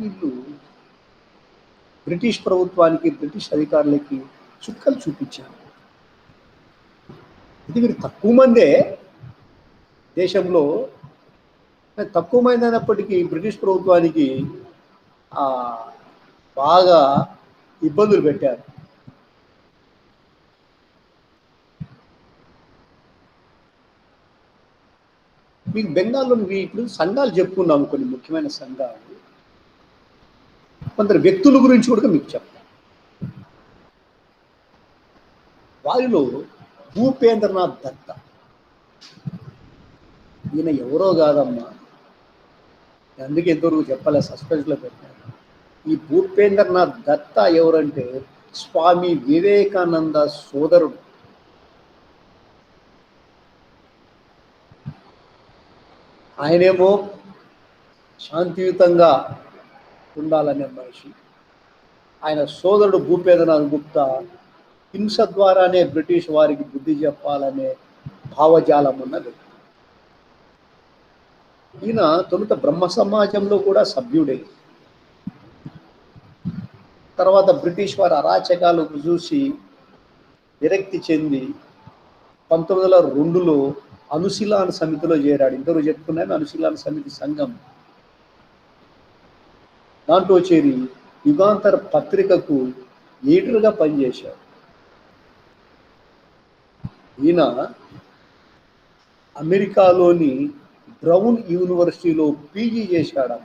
వీళ్ళు బ్రిటిష్ ప్రభుత్వానికి, బ్రిటిష్ అధికారులకి చుక్కలు చూపించారు. ఇది వీరు తక్కువ మందే దేశంలో, తక్కువ మంది అయినప్పటికీ బ్రిటిష్ ప్రభుత్వానికి బాగా ఇబ్బందులు పెట్టారు. మీకు బెంగాల్లో ఇప్పుడు సంఘాలు చెప్పుకున్నాము, కొన్ని ముఖ్యమైన సంఘాలు. కొందరు వ్యక్తుల గురించి కూడా మీకు చెప్తాను. వారిలో భూపేంద్రనాథ్ దత్త, ఈయన ఎవరో కాదమ్మా, అందుకే ఎంతవరకు చెప్పాలి, సస్పెన్స్లో పెట్టాను. ఈ భూపేంద్రనాథ్ దత్త ఎవరంటే స్వామి వివేకానంద సోదరుడు. ఆయనేమో శాంతియుతంగా ఉండాలనే మనిషి. ఆయన సోదరుడు భూపేంద్రనాథ్ గుప్తా హింస ద్వారానే బ్రిటిష్ వారికి బుద్ధి చెప్పాలనే భావజాలం ఉన్న వ్యక్తి. ఈయన తొలుత బ్రహ్మ సమాజంలో కూడా సభ్యుడే. తర్వాత బ్రిటిష్ వారి అరాచకాలకు చూసి విరక్తి చెంది 1902లో అనుశీలన సమితిలో చేరాడు. ఇంతవరకు చెప్పుకున్నాను, అనుశీలన సమితి సంఘం. దాంట్లో చేరి యుగాంతర పత్రికకు ఎడిటర్గా పనిచేశాడు. ఈయన అమెరికాలోని బ్రౌన్ యూనివర్సిటీలో పీజీ చేశాడు.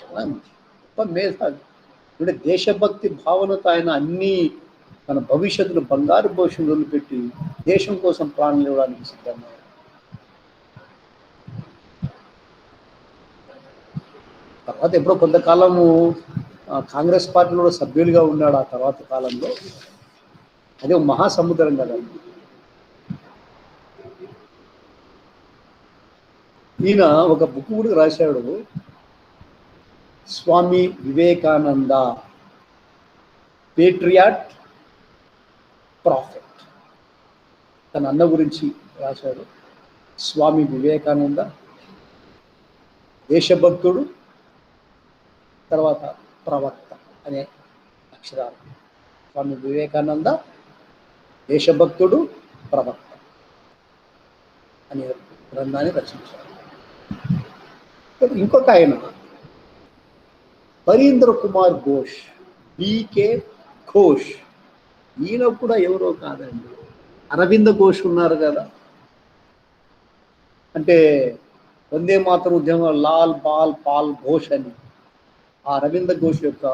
చాలా గొప్ప మేధావి. అంటే దేశభక్తి భావనతో ఆయన అన్ని తన భవిష్యత్తును, బంగారు భవిష్యత్తు వదిలిపెట్టి దేశం కోసం ప్రాణాలు ఇవ్వడానికి సిద్ధమయ్యారు. తర్వాత ఎప్పుడో కొంతకాలము కాంగ్రెస్ పార్టీలో సభ్యులుగా ఉన్నాడు. ఆ తర్వాత కాలంలో అదే మహాసముద్రం కదా. ఈయన ఒక బుక్ కూడా రాశాడు, స్వామి వివేకానంద పేట్రియాట్ ప్రాఫిట్. తన అన్న గురించి రాశాడు. స్వామి వివేకానంద దేశభక్తుడు, తర్వాత ప్రవక్త అనే అక్షరాలు. స్వామి వివేకానంద దేశభక్తుడు, ప్రవక్త అనే గ్రంథాన్ని రచించారు. ఇంకొక ఆయన పరీంద్ర కుమార్ ఘోష్, బీకే ఘోష్. ఈయన కూడా ఎవరో కాదండి, అరవింద ఘోష్ ఉన్నారు కదా, అంటే వందే మాతరం ఉద్యమం లాల్ బాల్ పాల్ ఘోష్ అని, ఆ అరవింద ఘోష్ యొక్క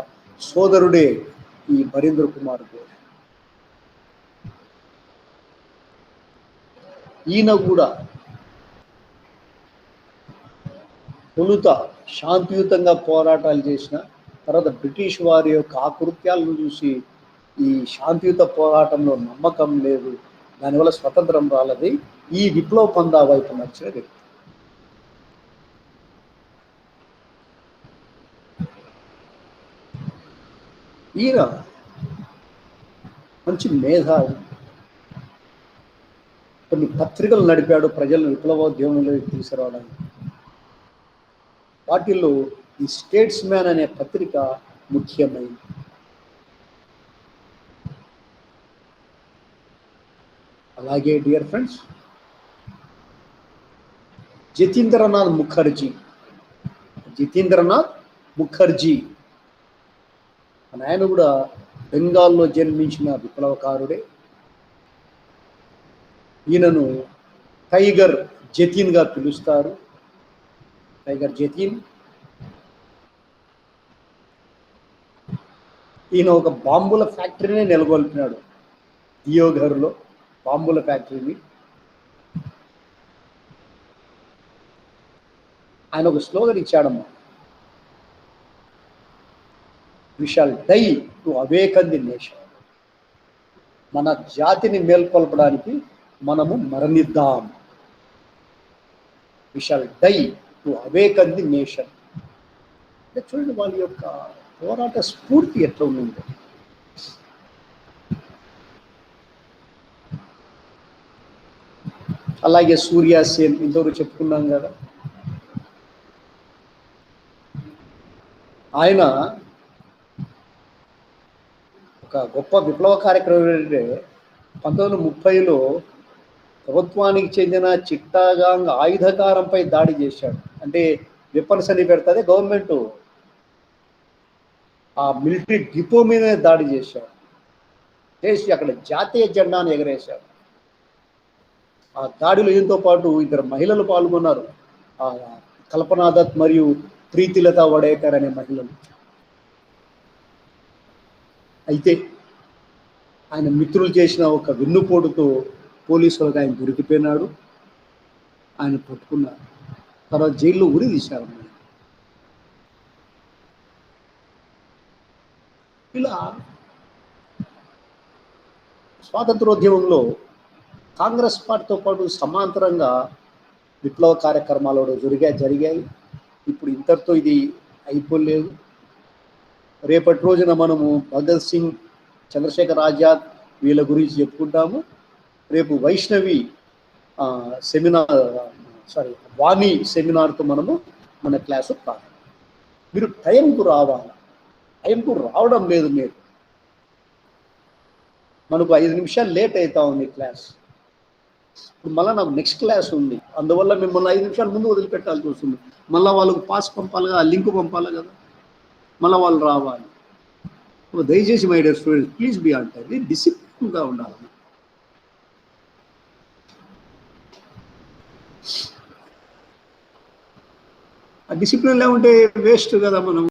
సోదరుడే ఈ పరీంద్ర కుమార్ ఘోష్. ఈయన కూడా తొలుత శాంతియుతంగా పోరాటాలు చేసిన తర్వాత బ్రిటిష్ వారి యొక్క ఆకృత్యాలను చూసి ఈ శాంతియుత పోరాటంలో నమ్మకం లేదు, దానివల్ల స్వతంత్రం రాలది, ఈ విప్లవ పందా వైపు నచ్చిన వ్యక్తి. ఈయన మంచి మేధావి. కొన్ని పత్రికలు నడిపాడు ప్రజలను విప్లవోద్యమంలో తీసుకురావడానికి. వాటిల్లో ఈ స్టేట్స్ మ్యాన్ అనే పత్రిక ముఖ్యమైనది. అలాగే డియర్ ఫ్రెండ్స్, జతీంద్రనాథ్ ముఖర్జీ ఆయన కూడా బెంగాల్లో జన్మించిన విప్లవకారుడే. ఈయనను టైగర్ జతీన్గా పిలుస్తారు. టైగర్ జతీన్ ఈయన ఒక బాంబుల ఫ్యాక్టరీని నెలకొల్పినాడు. దియోఘర్లో బాంబుల ఫ్యాక్టరీని. ఆయన ఒక స్లోగన్ ఇచ్చాడమ్మా, we shall die to awaken the nation. మన జాతిని మేల్కొల్పడానికి మనము మరణిద్దాం. We shall die to awaken the nation. చూడండి వాళ్ళ యొక్క పోరాట స్ఫూర్తి ఎట్లా ఉందో. అలాగే సూర్య సేన్ ఇంతవరకు చెప్పుకున్నాం కదా, ఆయన ఒక గొప్ప విప్లవ కార్యక్రమం ఏంటంటే 1930లో ప్రభుత్వానికి చెందిన చిట్టాగాంగ్ ఆయుధకారంపై దాడి చేశాడు. అంటే వెపన్స్ అని పెడుతుంది గవర్నమెంట్, ఆ మిలిటరీ డిపో మీద దాడి చేశాడు. చేసి అక్కడ జాతీయ జెండాను ఎగరేశాడు. ఆ దాడిలో ఈయనతో పాటు 2 మహిళలు పాల్గొన్నారు, కల్పనా దత్ మరియు ప్రీతిలత వడేకర్ అనే మహిళలు. అయితే ఆయన మిత్రులు చేసిన ఒక వెన్నుపోటుతో పోలీసులకు ఆయన దొరికిపోయినాడు. ఆయన పట్టుకున్నారు. తర్వాత జైల్లో ఉరి తీశారు. ఇలా స్వాతంత్రోద్యమంలో కాంగ్రెస్ పార్టీతో పాటు సమాంతరంగా విప్లవ కార్యక్రమాలు జరిగాయి. ఇప్పుడు ఇంతటితో ఇది అయిపోలేదు. రేపటి రోజున మనము భగత్ సింగ్, చంద్రశేఖర్ ఆజాద్ వీళ్ళ గురించి చెప్పుకుంటాము. రేపు వైష్ణవి వాణి సెమినార్తో మనము మన క్లాసు ప్రారంభం. మీరు టైంకు రావాలి. టైంకు రావడం లేదు. మీరు మనకు 5 నిమిషాలు లేట్ అవుతా ఉంది క్లాస్. ఇప్పుడు మళ్ళీ నాకు నెక్స్ట్ క్లాస్ ఉంది, అందువల్ల మిమ్మల్ని 5 నిమిషాలు ముందు వదిలిపెట్టాల్సి వస్తుంది. మళ్ళీ వాళ్ళకు పాస్ పంపాలి కదా, లింక్ పంపాలి కదా, మళ్ళీ వాళ్ళు రావాలి. దయచేసి my dear students, please be on time. డిసిప్లిన్గా ఉండాలి. ఆ డిసిప్లిన్ లేకుంటే వేస్ట్ కదా మనం.